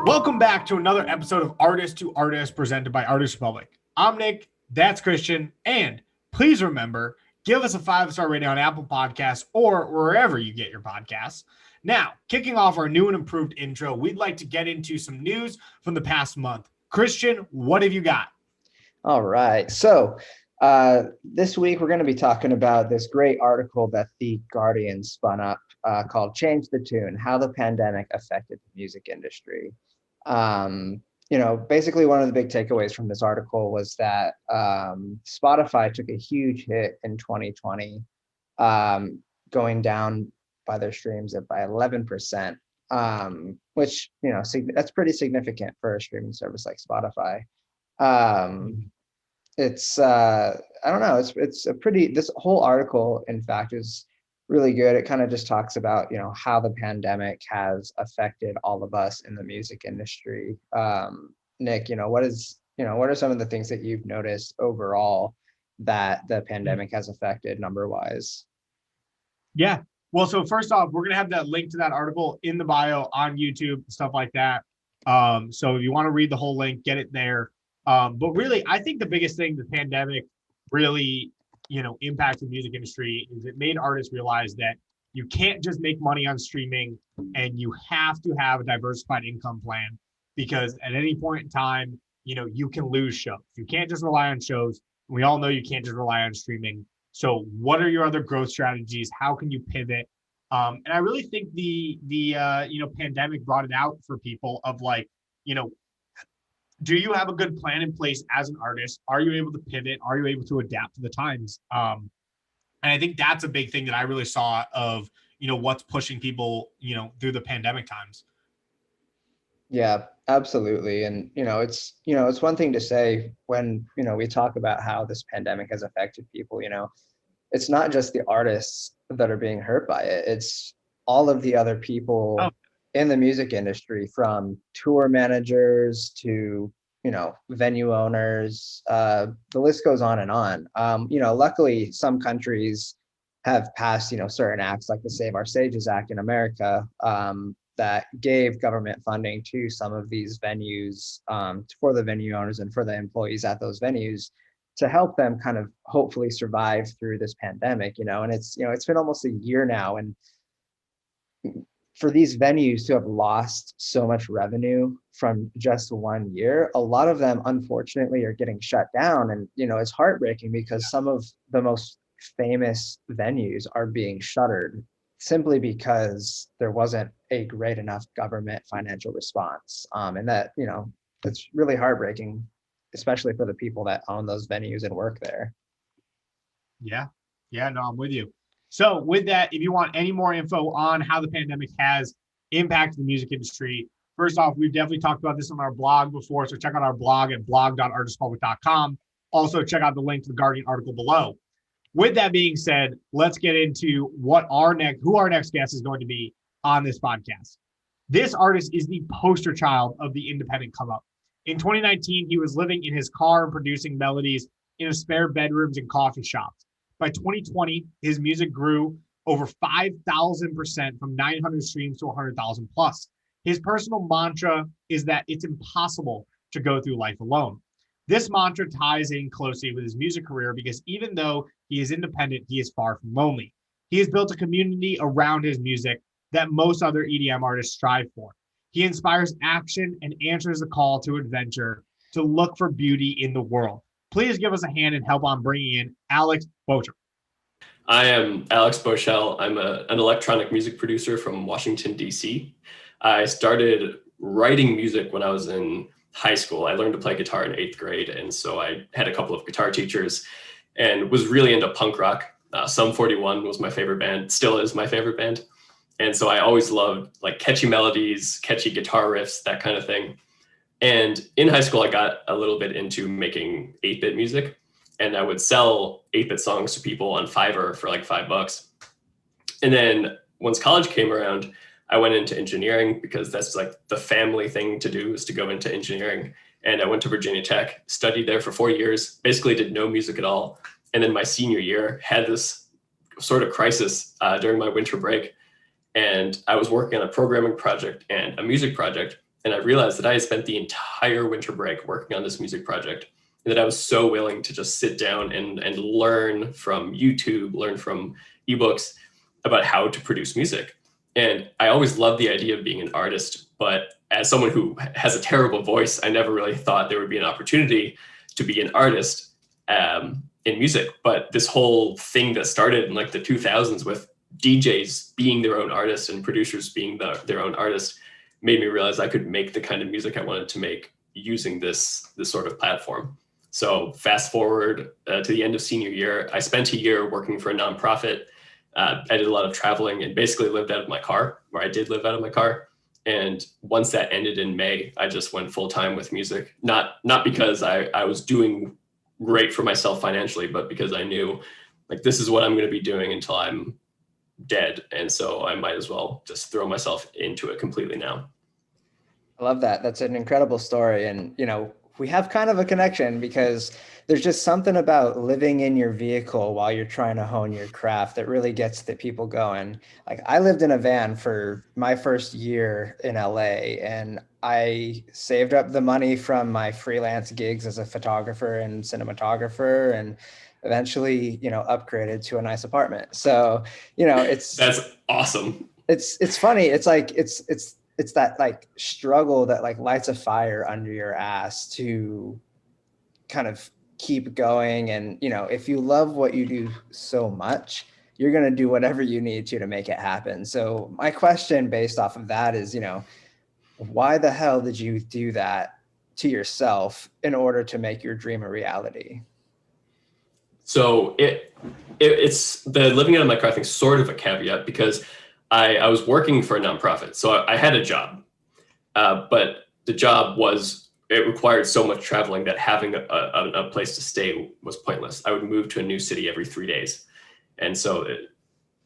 Welcome back to another episode of Artist to Artist presented by Artist Republic. I'm Nick, that's Christian, and please remember, give us a 5-star rating on Apple Podcasts or wherever you get your podcasts. Now, kicking off our new and improved intro, we'd like to get into some news from the past month. Christian, what have you got? All right. So this week we're going to be talking about this great article that The Guardian spun up called Change the Tune, How the Pandemic Affected the Music Industry. Basically one of the big takeaways from this article was that Spotify took a huge hit in 2020, going down by their streams by 11%, which, that's pretty significant for a streaming service like Spotify. It's I don't know, it's a pretty, this whole article in fact is really good. It kind of just talks about how the pandemic has affected all of us in the music industry. Nick, what are some of the things that you've noticed overall that the pandemic has affected number wise? Yeah, well, so first off, we're gonna have that link to that article in the bio on YouTube, stuff like that. So if you want to read the whole link, get it there. But really, I think the biggest thing the pandemic really, impacted the music industry is it made artists realize that you can't just make money on streaming and you have to have a diversified income plan, because at any point in time, you can lose shows. You can't just rely on shows. We all know you can't just rely on streaming. So what are your other growth strategies? How can you pivot? And I really think the pandemic brought it out for people of like, do you have a good plan in place as an artist? Are you able to pivot? Are you able to adapt to the times? And I think that's a big thing that I really saw of, what's pushing people, through the pandemic times. Yeah, absolutely. And, it's one thing to say when, we talk about how this pandemic has affected people, it's not just the artists that are being hurt by it. It's all of the other people in the music industry, from tour managers to, venue owners. The list goes on and on. Luckily, some countries have passed, certain acts like the Save Our Sages Act in America, that gave government funding to some of these venues, for the venue owners and for the employees at those venues, to help them kind of hopefully survive through this pandemic, and it's been almost a year now. And for these venues to have lost so much revenue from just 1 year, a lot of them unfortunately are getting shut down. And, it's heartbreaking because some of the most famous venues are being shuttered simply because there wasn't a great enough government financial response. And that, it's really heartbreaking, especially for the people that own those venues and work there. Yeah, no, I'm with you. So with that, if you want any more info on how the pandemic has impacted the music industry, first off, we've definitely talked about this on our blog before. So check out our blog at blog.artistpublic.com. Also check out the link to the Guardian article below. With that being said, let's get into who our next guest is going to be on this podcast. This artist is the poster child of the independent come up. In 2019, he was living in his car and producing melodies in his spare bedrooms and coffee shops. By 2020, his music grew over 5,000% from 900 streams to 100,000 plus. His personal mantra is that it's impossible to go through life alone. This mantra ties in closely with his music career because even though he is independent, he is far from lonely. He has built a community around his music that most other EDM artists strive for. He inspires action and answers the call to adventure, to look for beauty in the world. Please give us a hand and help on bringing in Alex Bochel. I am Alex Bochel. I'm an electronic music producer from Washington, D.C. I started writing music when I was in high school. I learned to play guitar in 8th grade, and so I had a couple of guitar teachers and was really into punk rock. Sum 41 was my favorite band, still is my favorite band. And so I always loved like catchy melodies, catchy guitar riffs, that kind of thing. And in high school, I got a little bit into making 8-bit music, and I would sell 8-bit songs to people on Fiverr for like $5. And then once college came around, I went into engineering because that's like the family thing to do, is to go into engineering. And I went to Virginia Tech, studied there for 4 years, basically did no music at all. And then my senior year had this sort of crisis during my winter break. And I was working on a programming project and a music project. And I realized that I had spent the entire winter break working on this music project, and that I was so willing to just sit down and learn from YouTube, learn from ebooks about how to produce music. And I always loved the idea of being an artist, but as someone who has a terrible voice, I never really thought there would be an opportunity to be an artist in music. But this whole thing that started in like the 2000s with DJs being their own artists and producers being their own artists made me realize I could make the kind of music I wanted to make using this sort of platform. So fast forward to the end of senior year, I spent a year working for a nonprofit. I did a lot of traveling and basically lived out of my car, or I did live out of my car. And once that ended in May, I just went full time with music. Not because I was doing great for myself financially, but because I knew like this is what I'm going to be doing until I'm dead. And so I might as well just throw myself into it completely now. I love that. That's an incredible story. And, we have kind of a connection because there's just something about living in your vehicle while you're trying to hone your craft that really gets the people going. Like I lived in a van for my first year in LA, and I saved up the money from my freelance gigs as a photographer and cinematographer, and eventually, upgraded to a nice apartment. So, That's awesome. It's funny. It's like, it's that like struggle that like lights a fire under your ass to kind of keep going. And, if you love what you do so much, you're going to do whatever you need to make it happen. So my question based off of that is, why the hell did you do that to yourself in order to make your dream a reality? So it's the living out of my car thing, sort of a caveat, because I was working for a nonprofit. So I had a job, but the job it required so much traveling that having a place to stay was pointless. I would move to a new city every 3 days. And so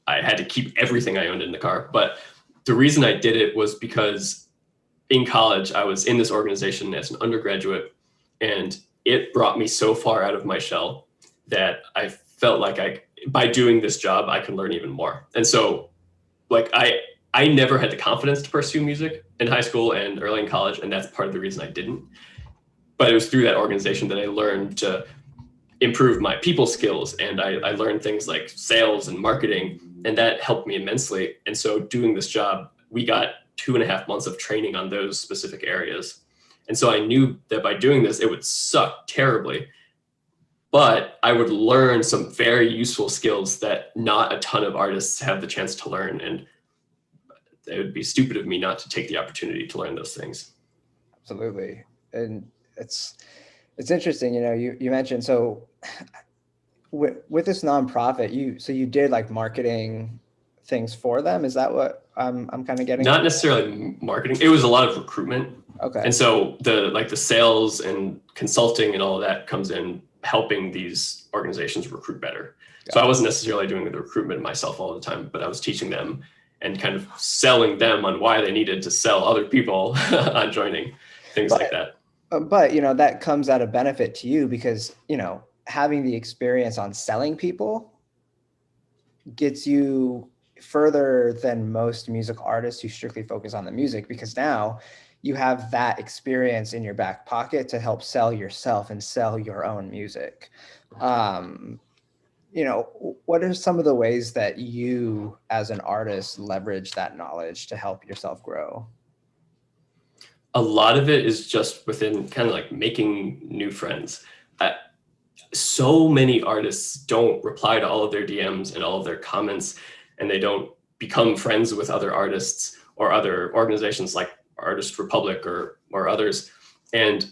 I had to keep everything I owned in the car. But the reason I did it was because in college, I was in this organization as an undergraduate, and it brought me so far out of my shell that I felt like by doing this job, I could learn even more. And so like I never had the confidence to pursue music in high school and early in college, and that's part of the reason I didn't. But it was through that organization that I learned to improve my people skills, and I learned things like sales and marketing, and that helped me immensely. And so doing this job, we got 2.5 months of training on those specific areas. And so I knew that by doing this, it would suck terribly, but I would learn some very useful skills that not a ton of artists have the chance to learn. And it would be stupid of me not to take the opportunity to learn those things. Absolutely. And it's interesting, you mentioned, so with this nonprofit, you did like marketing things for them. Is that what I'm kind of getting? Not necessarily marketing. It was a lot of recruitment. Okay. And so the sales and consulting and all of that comes in helping these organizations recruit better. So I wasn't necessarily doing the recruitment myself all the time, but I was teaching them and kind of selling them on why they needed to sell other people on joining, things like that. But, that comes at a benefit to you because, having the experience on selling people gets you further than most music artists who strictly focus on the music, because now you have that experience in your back pocket to help sell yourself and sell your own music. What are some of the ways that you as an artist leverage that knowledge to help yourself grow? A lot of it is just within kind of like making new friends. So many artists don't reply to all of their DMs and all of their comments, and they don't become friends with other artists or other organizations like Artist Republic or others. And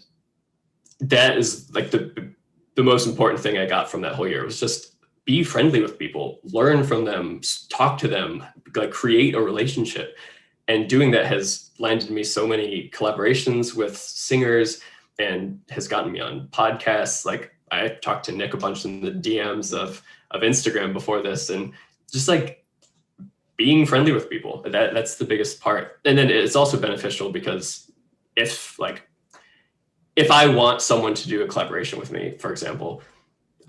that is like the most important thing I got from that whole year was just be friendly with people, learn from them, talk to them, like create a relationship. And doing that has landed me so many collaborations with singers and has gotten me on podcasts. Like I talked to Nick a bunch in the DMs of Instagram before this, and just like being friendly with people, that's the biggest part. And then it's also beneficial because if I want someone to do a collaboration with me, for example,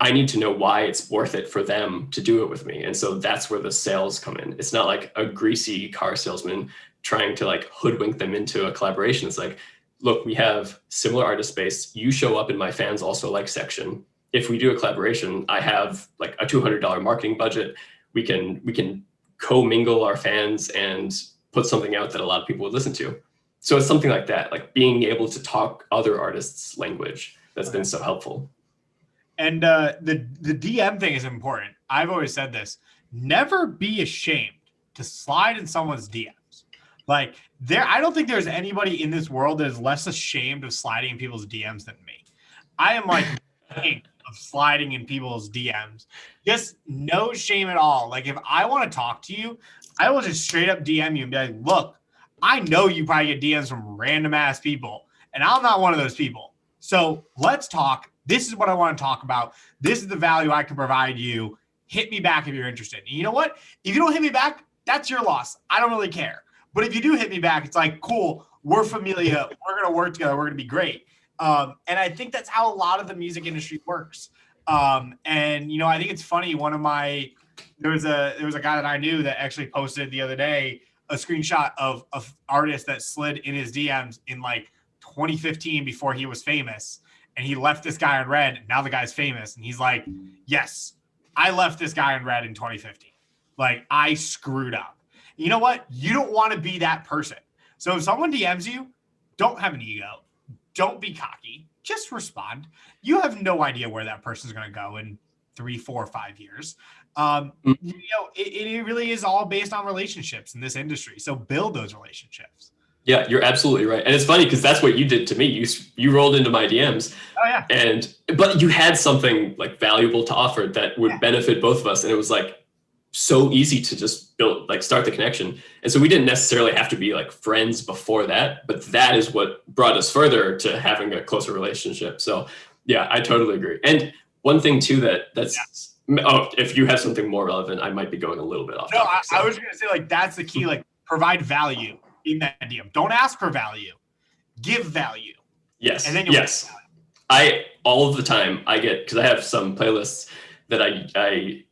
I need to know why it's worth it for them to do it with me. And so that's where the sales come in. It's not like a greasy car salesman trying to like hoodwink them into a collaboration. It's like, look, we have similar artist base. You show up in my fans also like section. If we do a collaboration, I have like a $200 marketing budget. We can co-mingle our fans and put something out that a lot of people would listen to. So it's something like that, like being able to talk other artists' language that's been so helpful. And the DM thing is important. I've always said this: never be ashamed to slide in someone's DMs. Like I don't think there's anybody in this world that is less ashamed of sliding in people's DMs than me. I am like king of sliding in people's DMs. Just no shame at all. Like if I want to talk to you, I will just straight up DM you and be like, look, I know you probably get DMs from random ass people, and I'm not one of those people. So let's talk. This is what I want to talk about. This is the value I can provide you. Hit me back if you're interested. And you know what? If you don't hit me back, that's your loss. I don't really care. But if you do hit me back, it's like, cool, we're familia. We're going to work together. We're going to be great. And I think that's how a lot of the music industry works. And, you know, I think it's funny. There was a guy that I knew that actually posted the other day a screenshot of artist that slid in his DMs in like 2015 before he was famous. And he left this guy on red. And now the guy's famous. And he's like, yes, I left this guy on red in 2015. Like I screwed up. You know what? You don't want to be that person. So if someone DMs you, don't have an ego. Don't be cocky. Just respond. You have no idea where that person's going to go in 3, 4, 5 years. You know, it really is all based on relationships in this industry. So build those relationships. Yeah, you're absolutely right. And it's funny because that's what you did to me. You rolled into my DMs. Oh yeah. But you had something like valuable to offer that would benefit both of us. And it was like so easy to just start the connection. And so we didn't necessarily have to be like friends before that, but that is what brought us further to having a closer relationship. So yeah, I totally agree. And one thing too if you have something more relevant, I might be going a little bit off. No, I was going to say like, that's the key, like provide value in that DM. Don't ask for value, give value. Yes. And then yes. All of the time I get, cause I have some playlists that I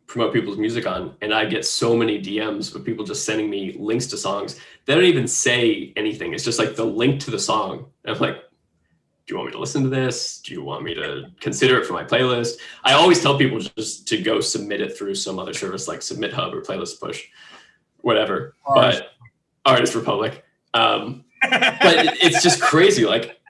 promote people's music on, and I get so many DMs of people just sending me links to songs. They don't even say anything. It's just like the link to the song. And I'm like, do you want me to listen to this? Do you want me to consider it for my playlist? I always tell people just to go submit it through some other service like Submit Hub or Playlist Push, whatever. But Artist Republic. But it's just crazy. Like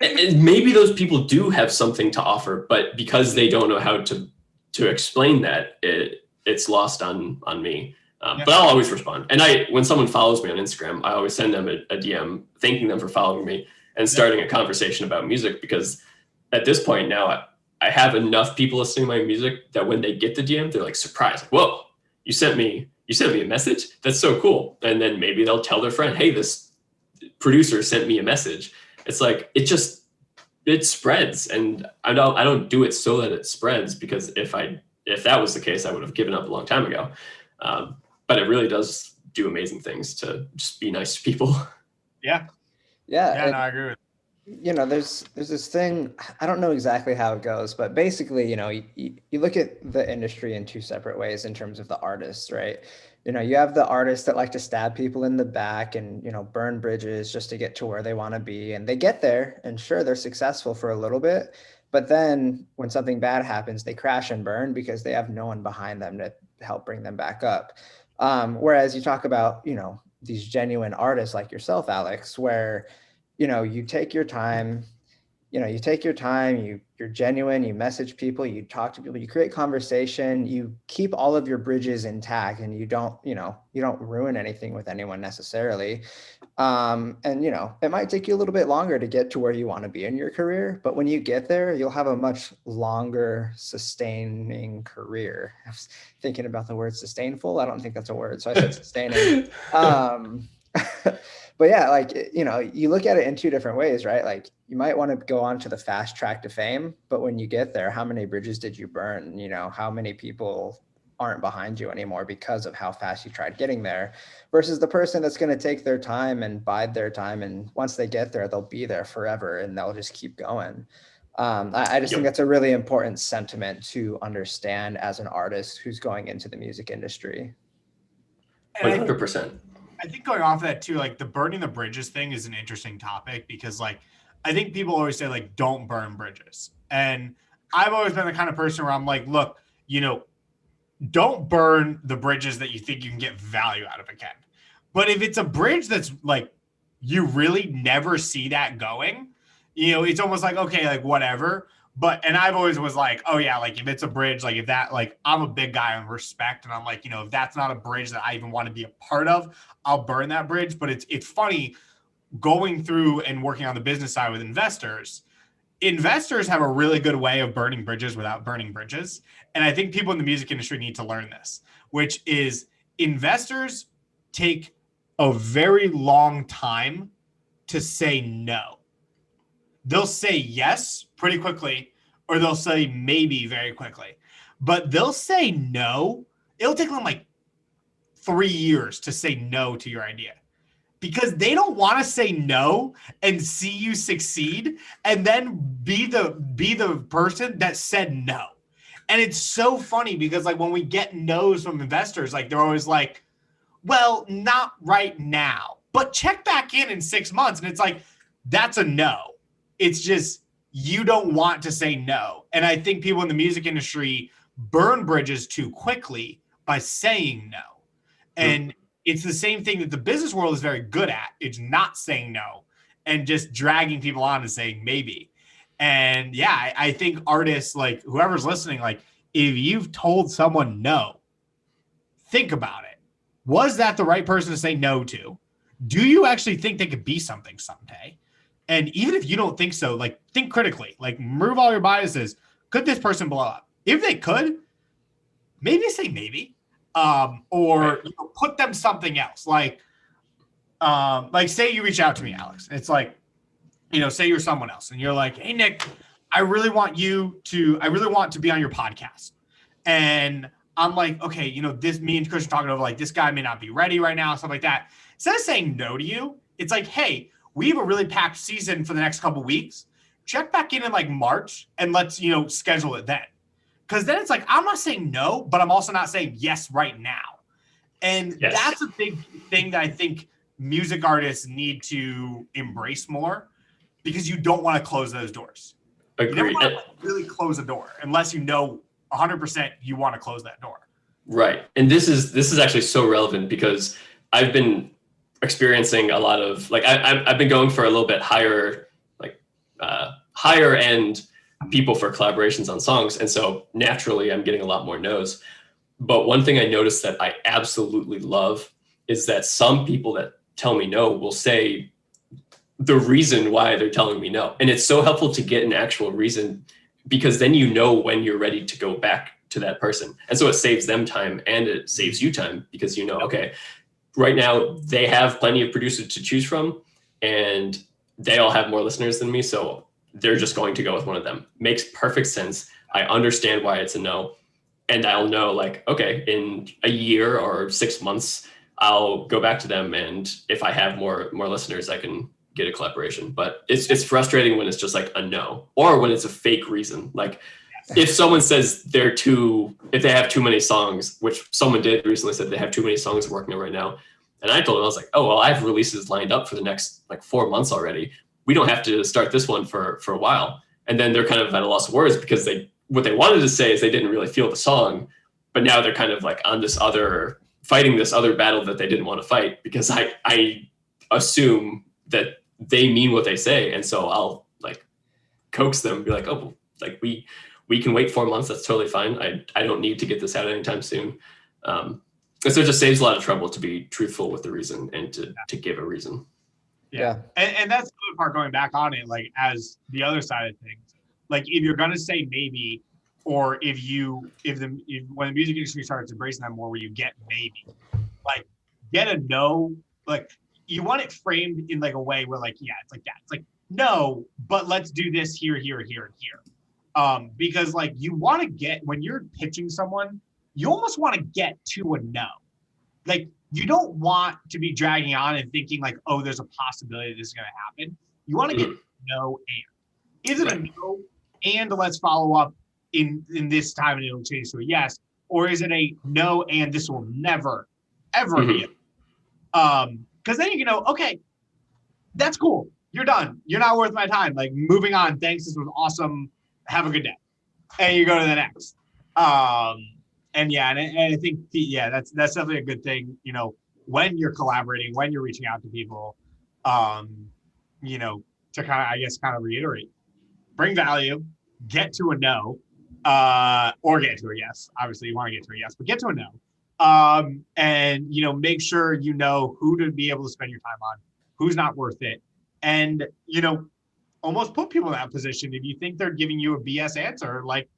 maybe those people do have something to offer, but because they don't know how to explain that, it's lost on me. But I'll always respond. And when someone follows me on Instagram, I always send them a DM thanking them for following me and starting a conversation about music, because at this point now I have enough people listening to my music that when they get the DM, they're like surprised. Whoa, you sent me a message? That's so cool. And then maybe they'll tell their friend, hey, this producer sent me a message. It's like, it spreads. And I don't do it so that it spreads, because if that was the case, I would have given up a long time ago. But it really does do amazing things to just be nice to people. Yeah. Yeah. No, I agree with you. You know, there's this thing, I don't know exactly how it goes, but basically, you know, you look at the industry in two separate ways in terms of the artists, right? You know, you have the artists that like to stab people in the back and, you know, burn bridges just to get to where they want to be. And they get there, and sure, they're successful for a little bit. But then when something bad happens, they crash and burn because they have no one behind them to help bring them back up. Whereas you talk about, you know, these genuine artists like yourself, Alex, where, you know, you take your time, you're genuine, you message people, you talk to people, you create conversation, you keep all of your bridges intact, and you don't ruin anything with anyone necessarily. And, you know, it might take you a little bit longer to get to where you want to be in your career, but when you get there, you'll have a much longer sustaining career. I was thinking about the word sustainable. I don't think that's a word, so I said sustaining. But yeah, like, you know, you look at it in two different ways, right? Like you might want to go on to the fast track to fame, but when you get there, how many bridges did you burn? You know, how many people aren't behind you anymore because of how fast you tried getting there, versus the person that's going to take their time and bide their time. And once they get there, they'll be there forever and they'll just keep going. I just think Yep. that's a really important sentiment to understand as an artist who's going into the music industry. And I 100%. I think going off of that too, like the burning the bridges thing is an interesting topic because like I think people always say like don't burn bridges. And I've always been the kind of person where I'm like, look, don't burn the bridges that you think you can get value out of again. But if it's a bridge that's like you really never see that going, it's almost like okay, like whatever. But and I've always was like, oh yeah, like if it's a bridge, like if that, like I'm a big guy on respect, and I'm like, if that's not a bridge that I even want to be a part of, I'll burn that bridge. But it's funny going through and working on the business side with investors. Investors have a really good way of burning bridges without burning bridges. And I think people in the music industry need to learn this, which is investors take a very long time to say no. They'll say yes pretty quickly, or they'll say maybe very quickly. But they'll say no. It'll take them like 3 years to say no to your idea because they don't want to say no and see you succeed and then be the person that said no. And it's so funny because like when we get no's from investors, like they're always like, well, not right now, but check back in 6 months. And it's like, that's a no. It's just, you don't want to say no. And I think people in the music industry burn bridges too quickly by saying no. And it's the same thing that the business world is very good at. It's not saying no and just dragging people on and saying maybe. And yeah, I think artists, like whoever's listening, like if you've told someone no, think about it. Was that the right person to say no to? Do you actually think they could be something someday? And even if you don't think so, like think critically, like remove all your biases. Could this person blow up? If they could, maybe say maybe. Or put them something else. Like say you reach out to me, Alex. It's like, say you're someone else and you're like, hey, Nick, I really want to be on your podcast. And I'm like, okay, this, me and Chris are talking over, like, this guy may not be ready right now, stuff like that. Instead of saying no to you, it's like, hey, we have a really packed season for the next couple weeks. Check back in like March and let's, schedule it then. Because then it's like, I'm not saying no, but I'm also not saying yes right now. And that's a big thing that I think music artists need to embrace more because you don't want to close those doors. Agreed. You never want to really close a door unless 100% you want to close that door. Right. And this is actually so relevant because I've been experiencing a lot of, like, I've been going for a little bit higher, like higher end people for collaborations on songs. And so naturally I'm getting a lot more no's. But one thing I noticed that I absolutely love is that some people that tell me no will say the reason why they're telling me no. And it's so helpful to get an actual reason because then when you're ready to go back to that person. And so it saves them time and it saves you time because okay, right now they have plenty of producers to choose from and they all have more listeners than me. So they're just going to go with one of them. Makes perfect sense. I understand why it's a no. And I'll know like, okay, in a year or 6 months, I'll go back to them. And if I have more listeners, I can get a collaboration. But it's frustrating when it's just like a no, or when it's a fake reason. Like if someone says if they have too many songs, which someone did recently said they have too many songs working on right now. And I told them, I was like, oh, well, I have releases lined up for the next like 4 months already. We don't have to start this one for a while. And then they're kind of at a loss of words because what they wanted to say is they didn't really feel the song, but now they're kind of like on fighting this other battle that they didn't want to fight because I assume that they mean what they say. And so I'll like coax them, be like, oh, like we can wait 4 months. That's totally fine. I don't need to get this out anytime soon. And so it just saves a lot of trouble to be truthful with the reason and to give a reason. Yeah. And that's the other part going back on it, like as the other side of things, like if you're going to say maybe, or when the music industry starts embracing that more, where you get maybe, like get a no, like you want it framed in like a way where like, yeah, it's like that. It's like, no, but let's do this here, here, here, and here. Because like you want to get, when you're pitching someone, you almost want to get to a no. Like you don't want to be dragging on and thinking like, oh, there's a possibility this is going to happen. You want to get no and. Is it a no? and let's follow up in this time and it'll change to a yes? Or is it a no and this will never, ever be it? Because then you can know, okay, that's cool. You're done. You're not worth my time. Like, moving on. Thanks. This was awesome. Have a good day. And you go to the next. And I think, that's definitely a good thing, when you're collaborating, when you're reaching out to people, to kind of reiterate, bring value, get to a no, or get to a yes. Obviously, you want to get to a yes, but get to a no. And make sure you know who to be able to spend your time on, who's not worth it, and almost put people in that position. If you think they're giving you a BS answer, like,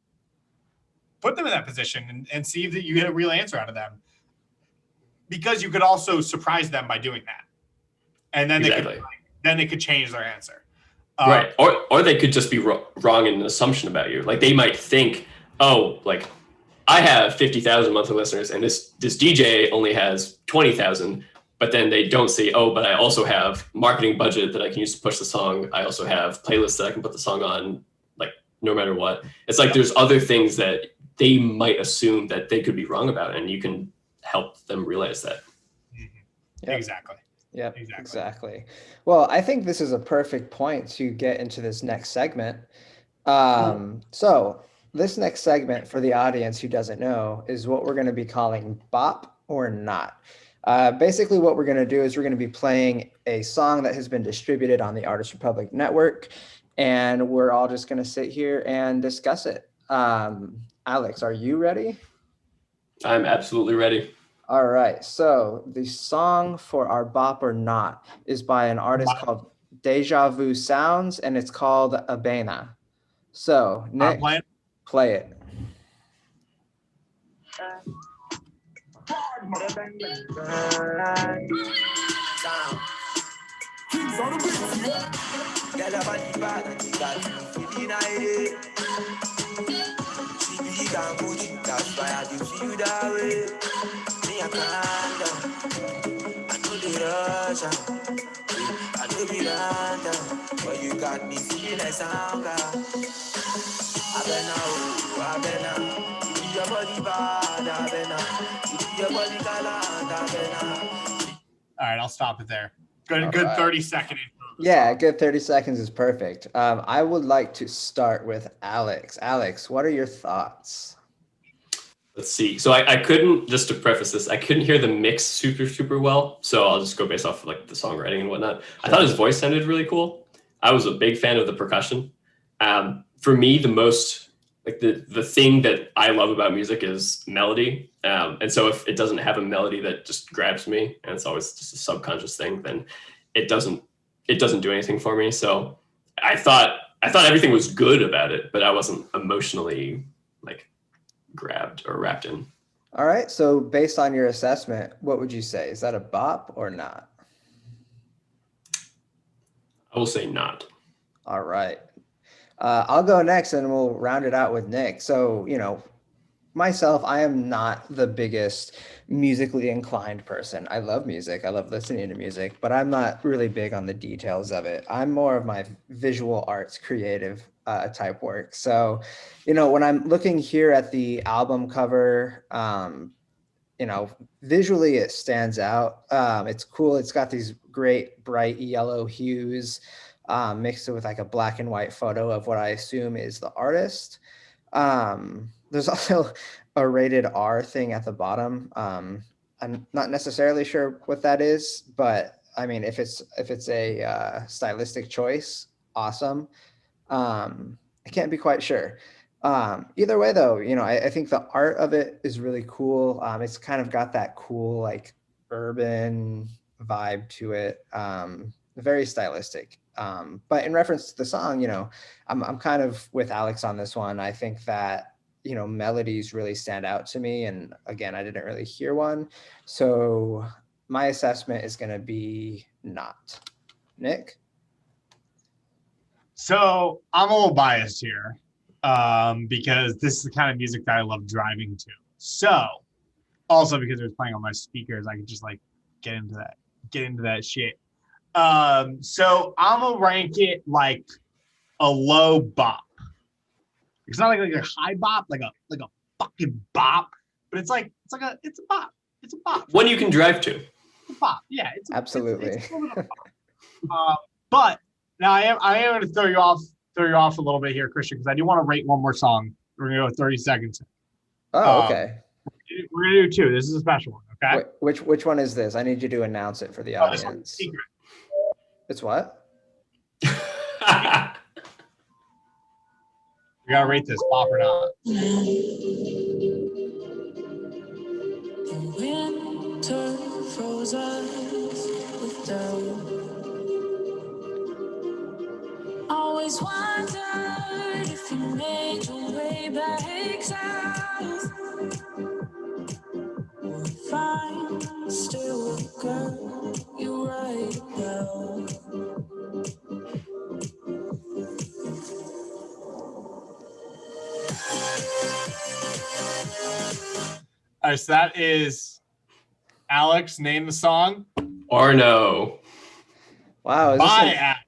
put them in that position and see if you get a real answer out of them, because you could also surprise them by doing that, and then they could change their answer. Right. Or they could just be wrong in an assumption about you. Like, they might think, oh, like, I have 50,000 monthly listeners and this DJ only has 20,000, but then they don't see, oh, but I also have marketing budget that I can use to push the song. I also have playlists that I can put the song on, like, no matter what. It's like there's other things that they might assume that they could be wrong about, and you can help them realize that. Yep. Exactly. Yeah, exactly. Well, I think this is a perfect point to get into this next segment. So this next segment, for the audience who doesn't know, is what we're going to be calling Bop or Not. Basically, what we're going to do is we're going to be playing a song that has been distributed on the Artist Republic network, and we're all just going to sit here and discuss it. Alex, are you ready? I'm absolutely ready. All right, so the song for our Bop or Not is by an artist called Deja Vu Sounds, and it's called Abena. So, Nick, play it. I know the rush, I know the random, but you got me feeling like Sanga. I been now, your body bad, I been now, your body gallant, I been now. All right, I'll stop it there. Good 30-second intro. Yeah, good 30 seconds is perfect. I would like to start with Alex. Alex, what are your thoughts? Let's see. So I couldn't, just to preface this, I couldn't hear the mix super well. So I'll just go based off of, like, the songwriting and whatnot. Sure. I thought his voice sounded really cool. I was a big fan of the percussion. For me, the most, like, the thing that I love about music is melody. And so if it doesn't have a melody that just grabs me, and it's always just a subconscious thing, then it doesn't do anything for me. So I thought everything was good about it, but I wasn't emotionally, like, grabbed or wrapped in. All right, so based on your assessment, what would you say? Is that a bop or not? I will say not. All right. I'll go next and we'll round it out with Nick. So, myself, I am not the biggest musically inclined person. I love music. I love listening to music, but I'm not really big on the details of it. I'm more of my visual arts, creative type work. So, when I'm looking here at the album cover, visually it stands out. It's cool. It's got these great bright yellow hues mixed with like a black and white photo of what I assume is the artist. There's also a rated R thing at the bottom. I'm not necessarily sure what that is, but I mean, if it's a stylistic choice, awesome. I can't be quite sure. Either way though, I think the art of it is really cool. It's kind of got that cool, like, urban vibe to it. Very stylistic. But in reference to the song, I'm kind of with Alex on this one. I think that, melodies really stand out to me. And again, I didn't really hear one. So my assessment is going to be not. Nick? So I'm a little biased here because this is the kind of music that I love driving to. So also because it was playing on my speakers, I could just, like, get into that shit. So I'm gonna rank it like a low bop. It's not like a high bop, like a fucking bop, but it's a bop. It's a bop. One you can drive to. It's a bop. Yeah, Absolutely. It's a little bit of a bop. But now I am going to throw you off a little bit here, Christian, because I do want to rate one more song. We're going to go 30 seconds. Oh, okay. We're going to do two. This is a special one. Okay. Which one is this? I need you to announce it for the audience. Secret. It's what? We got to rate this bop or not. Winter froze us with doubt. Always wondered if you made your way back south. If I'm still a girl you write about. All right, so that is Alex. Name the song. Or no. Wow. Is Bye, this Alex.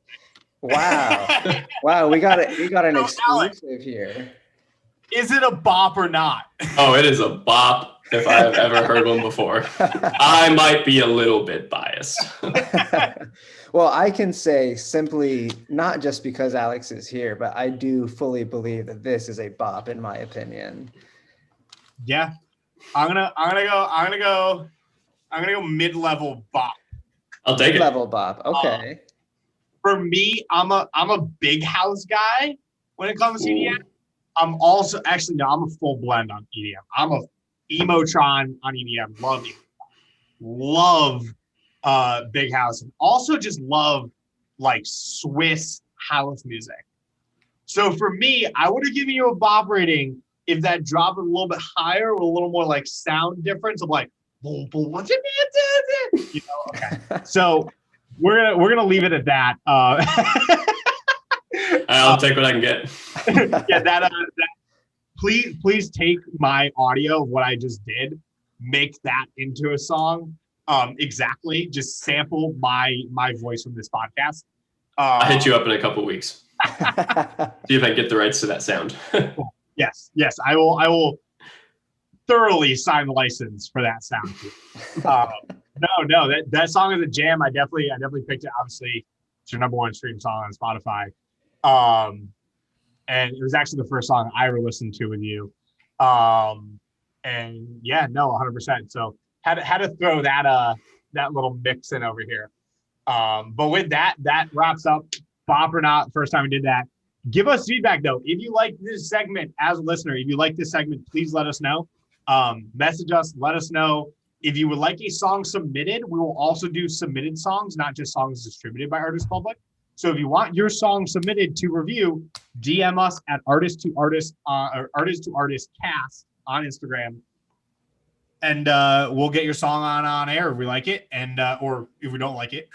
wow. Wow. We got an So, Alex, exclusive here. is it a bop or not? Oh, it is a bop if I have ever heard one before. I might be a little bit biased. Well, I can say simply, not just because Alex is here, but I do fully believe that this is a bop, in my opinion. Yeah, I'm gonna go mid-level bop. I'll take it. Level bop. Okay. For me, I'm a big house guy when it comes to Ooh. EDM. I'm also actually no, I'm a full blend on EDM. I'm a emotron on EDM. Love big house, and also just love like Swiss house music. So for me, I would have given you a bop rating if that dropped a little bit higher with a little more like sound difference of like boom boom, you know. Okay, so we're gonna leave it at that. I'll take what I can get. Yeah, that please take my audio of what I just did, make that into a song. Exactly. Just sample my voice from this podcast. I'll hit you up in a couple weeks. See if I can get the rights to that sound. Yes, I will thoroughly sign the license for that sound. No, that song is a jam. I definitely picked it. Obviously, it's your number one stream song on Spotify. And it was actually the first song I ever listened to with you. And yeah, no, 100%. So had to throw that little mix in over here. But with that wraps up bop or not. First time we did that. Give us feedback though. If you like this segment as a listener, if you like this segment, please let us know. Message us, let us know. If you would like a song submitted, we will also do submitted songs, not just songs distributed by Artist Public. So if you want your song submitted to review, DM us at artist to artist cast on Instagram, and we'll get your song on air if we like it, and or if we don't like it,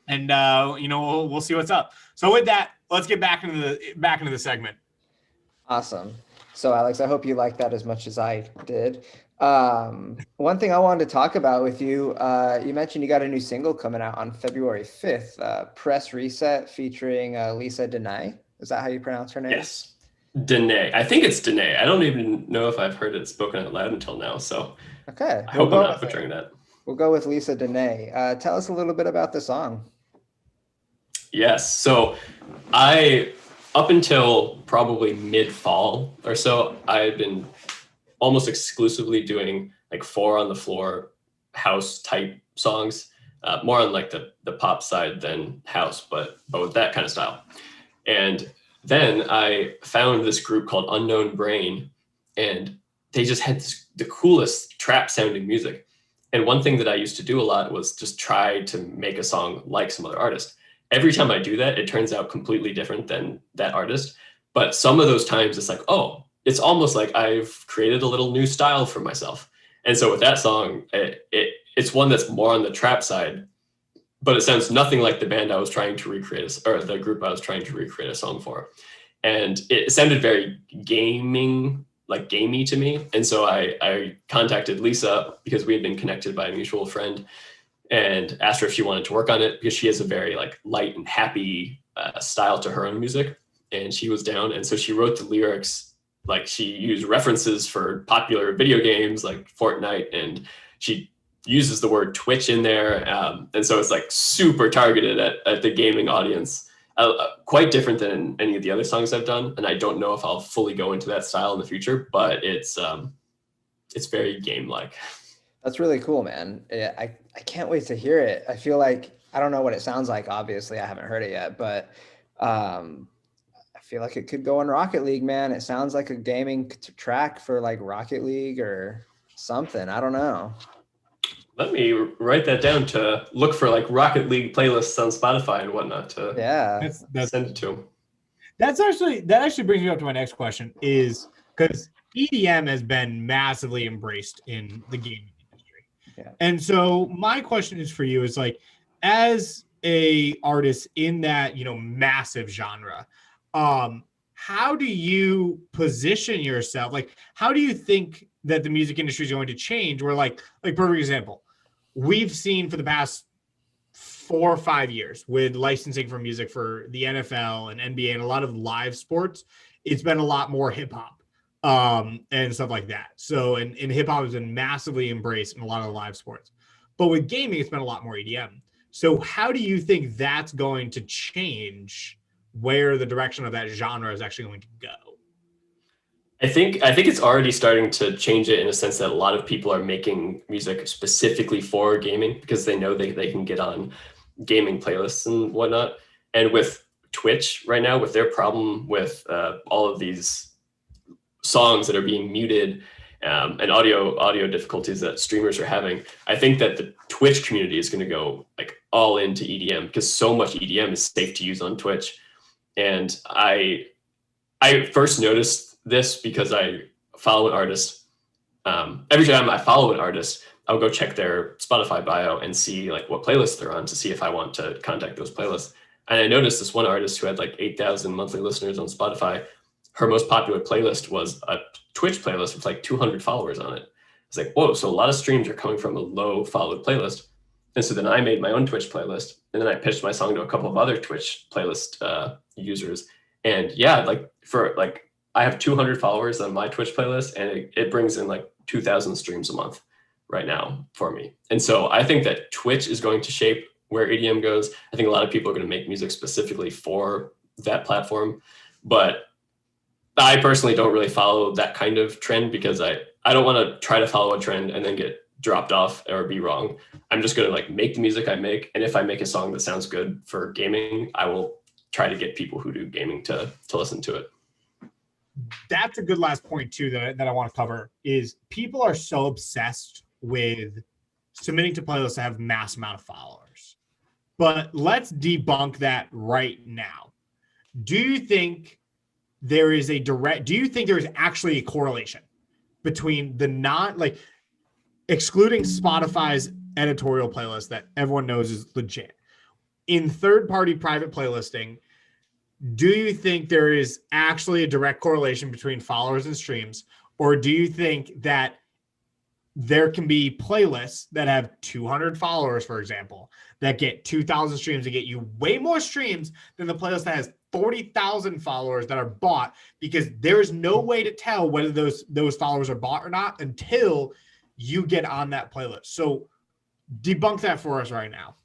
and we'll see what's up. So with that, let's get back into the segment. Awesome. So Alex, I hope you liked that as much as I did. One thing I wanted to talk about with you, you mentioned you got a new single coming out on February 5th, Press Reset, featuring Lisa Dene. Is that how you pronounce her name? Yes. Dene. I think it's Dene. I don't even know if I've heard it spoken out loud until now. So okay. I hope I'm not butchering that. We'll go with Lisa Dene. Tell us a little bit about the song. Yes. So up until probably mid-fall or so, I had been almost exclusively doing like 4 on the floor house type songs, more on like the pop side than house, but with that kind of style. And then I found this group called Unknown Brain, and they just had the coolest trap sounding music. And one thing that I used to do a lot was just try to make a song like some other artist. Every time I do that, it turns out completely different than that artist. But some of those times it's like, oh, it's almost like I've created a little new style for myself. And so with that song, it's one that's more on the trap side, but it sounds nothing like the band I was trying to recreate, or the group I was trying to recreate a song for. And it sounded very gamey to me. And so I contacted Lisa because we had been connected by a mutual friend, and asked her if she wanted to work on it because she has a very like light and happy style to her own music, and she was down. And so she wrote the lyrics like she used references for popular video games like Fortnite, and she uses the word Twitch in there. And so it's like super targeted at the gaming audience, quite different than any of the other songs I've done. And I don't know if I'll fully go into that style in the future, but it's very game-like. That's really cool, man. Yeah, I can't wait to hear it. I feel like, I don't know what it sounds like. Obviously, I haven't heard it yet, but I feel like it could go in Rocket League, man. It sounds like a gaming track for like Rocket League or something. I don't know. Let me write that down to look for like Rocket League playlists on Spotify and whatnot to send it to them. That actually brings me up to my next question, is because EDM has been massively embraced in the gaming industry. Yeah. And so my question is for you is like, as a artist in that, massive genre, how do you position yourself? Like, how do you think that the music industry is going to change? Where like perfect example, we've seen for the past 4 or 5 years with licensing for music for the NFL and NBA and a lot of live sports, it's been a lot more hip hop and stuff like that. So, and hip hop has been massively embraced in a lot of the live sports, but with gaming, it's been a lot more EDM. So how do you think that's going to change where the direction of that genre is actually going to go? I think it's already starting to change it in a sense that a lot of people are making music specifically for gaming because they know they can get on gaming playlists and whatnot. And with Twitch right now, with their problem with all of these songs that are being muted and audio difficulties that streamers are having, I think that the Twitch community is going to go like all into EDM because so much EDM is safe to use on Twitch. And I first noticed this because I follow an artist. Every time I follow an artist, I'll go check their Spotify bio and see like what playlists they're on to see if I want to contact those playlists. And I noticed this one artist who had like 8,000 monthly listeners on Spotify. Her most popular playlist was a Twitch playlist with like 200 followers on it. It's like, whoa, so a lot of streams are coming from a low followed playlist. And so then I made my own Twitch playlist, and then I pitched my song to a couple of other Twitch playlist users. And yeah, I have 200 followers on my Twitch playlist, and it brings in like 2,000 streams a month right now for me. And so I think that Twitch is going to shape where EDM goes. I think a lot of people are going to make music specifically for that platform. But I personally don't really follow that kind of trend because I don't want to try to follow a trend and then get dropped off or be wrong. I'm just going to like make the music I make. And if I make a song that sounds good for gaming, I will try to get people who do gaming to listen to it. That's a good last point too that I want to cover is people are so obsessed with submitting to playlists that have mass amount of followers. But let's debunk that right now. Do you think there is actually a correlation between the excluding Spotify's editorial playlist that everyone knows is legit in third-party private playlisting? Do you think there is actually a direct correlation between followers and streams, or do you think that there can be playlists that have 200 followers, for example, that get 2,000 streams and get you way more streams than the playlist that has 40,000 followers that are bought, because there is no way to tell whether those followers are bought or not until you get on that playlist. So debunk that for us right now.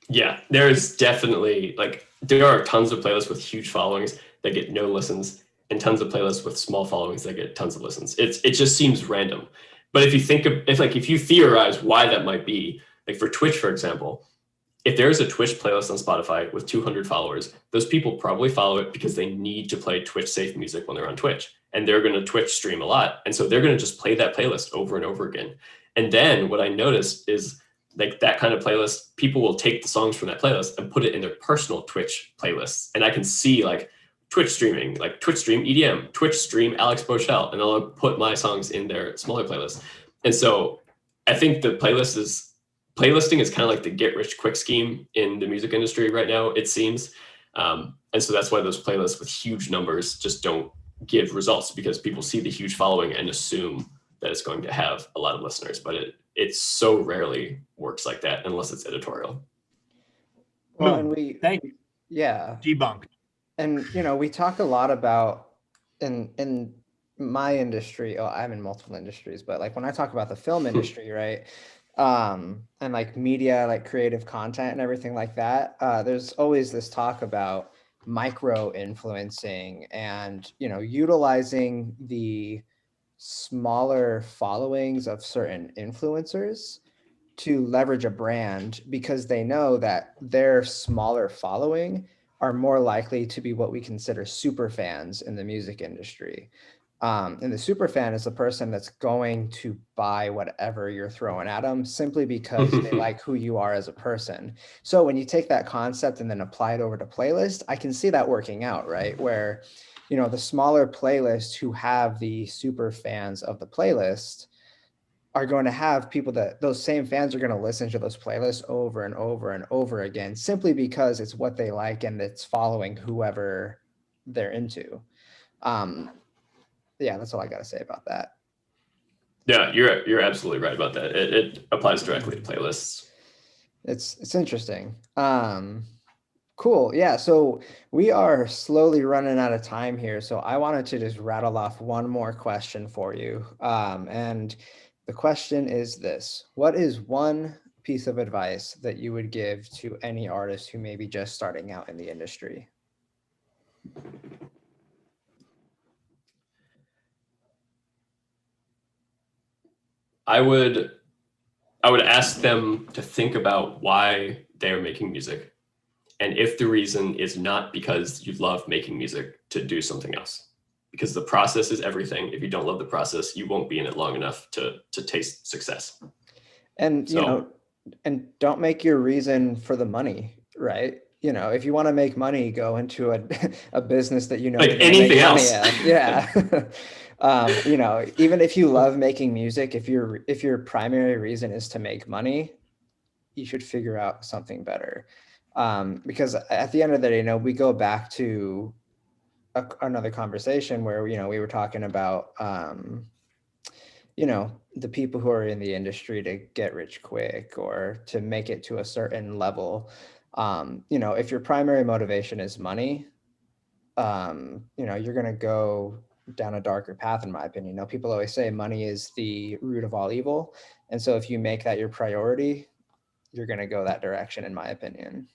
Yeah, there's definitely there are tons of playlists with huge followings that get no listens and tons of playlists with small followings that get tons of listens. It just seems random. But if you think of if you theorize why that might be, like for Twitch, for example, if there's a Twitch playlist on Spotify with 200 followers, those people probably follow it because they need to play Twitch safe music when they're on Twitch, and they're going to Twitch stream a lot. And so they're going to just play that playlist over and over again. And then what I noticed is like that kind of playlist, people will take the songs from that playlist and put it in their personal Twitch playlists. And I can see like Twitch streaming, like Twitch stream EDM, Twitch stream Alex Bochel, and I'll put my songs in their smaller playlists. And so I think the playlisting is kind of like the get rich quick scheme in the music industry right now, it seems. And so that's why those playlists with huge numbers just don't give results, because people see the huge following and assume that it's going to have a lot of listeners, but it so rarely works like that unless it's editorial. Well, and thank you. Yeah. Debunked. And, we talk a lot about, and, my industry, oh, I'm in multiple industries, but like when I talk about the film industry, right? And like media, like creative content and everything like that, there's always this talk about micro influencing and, you know, utilizing the smaller followings of certain influencers to leverage a brand because they know that their smaller following are more likely to be what we consider super fans in the music industry. And the super fan is the person that's going to buy whatever you're throwing at them simply because they like who you are as a person. So when you take that concept and then apply it over to playlist, I can see that working out, right? Where, you know, the smaller playlists who have the super fans of the playlist are going to have people that those same fans are going to listen to those playlists over and over and over again, simply because it's what they like and it's following whoever they're into. Yeah, that's all I got to say about that. Yeah, you're absolutely right about that. It applies directly to playlists. It's interesting. Cool. Yeah. So we are slowly running out of time here. So I wanted to just rattle off one more question for you. And the question is this: what is one piece of advice that you would give to any artist who may be just starting out in the industry? I would ask them to think about why they're making music. And if the reason is not because you love making music, to do something else. Because the process is everything. If you don't love the process, you won't be in it long enough to taste success. And, you know, and don't make your reason for the money, right? You know, if you want to make money, go into a business that you know like anything else. Yeah. You know, even if you love making music, if your primary reason is to make money, you should figure out something better. Because at the end of the day, you know, we go back to another conversation where, you know, we were talking about, you know, the people who are in the industry to get rich quick or to make it to a certain level. You know, if your primary motivation is money, you know, you're going to go down a darker path, in my opinion. You know, people always say money is the root of all evil. And so if you make that your priority, you're going to go that direction, in my opinion.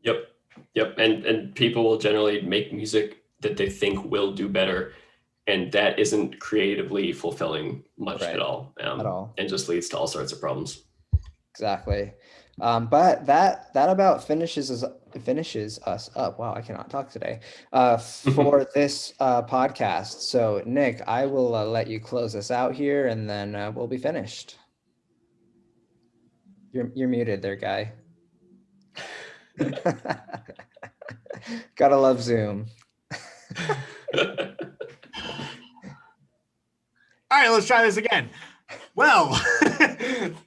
Yep. And people will generally make music that they think will do better. And that isn't creatively fulfilling much at all. And just leads to all sorts of problems. Exactly. But that about finishes us up. Wow, I cannot talk today. For this podcast. So Nick, I will let you close us out here, and then we'll be finished. You're muted there, guy. Gotta love Zoom. All right, let's try this again. Well,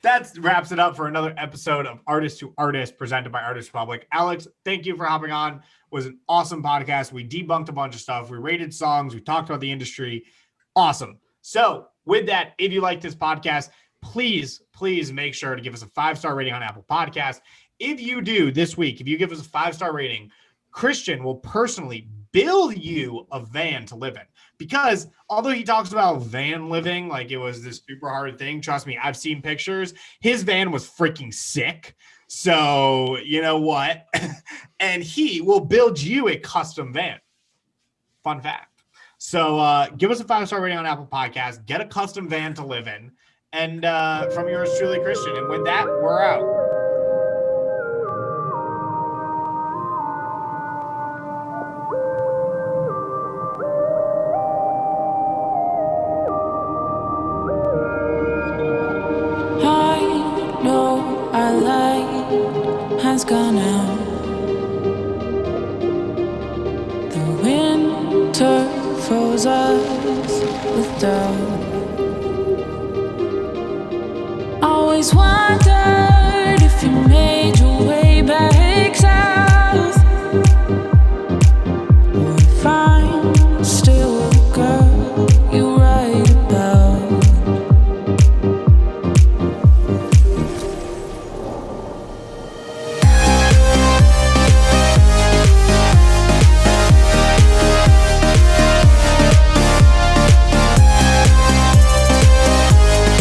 that wraps it up for another episode of Artist to Artist presented by Artist Republic. Alex, thank you for hopping on. It was an awesome podcast. We debunked a bunch of stuff. We rated songs. We talked about the industry. Awesome. So with that, if you like this podcast, please make sure to give us a 5-star rating on Apple Podcasts. If you do this week, if you give us a 5-star rating, Christian will personally build you a van to live in. Because although he talks about van living like it was this super hard thing, trust me, I've seen pictures. His van was freaking sick. So you know what? And he will build you a custom van. Fun fact. So give us a 5-star rating on Apple Podcasts. Get a custom van to live in. And from yours truly, Christian. And with that, we're out. Has gone out. The winter froze us with doubt. Always wondered if you made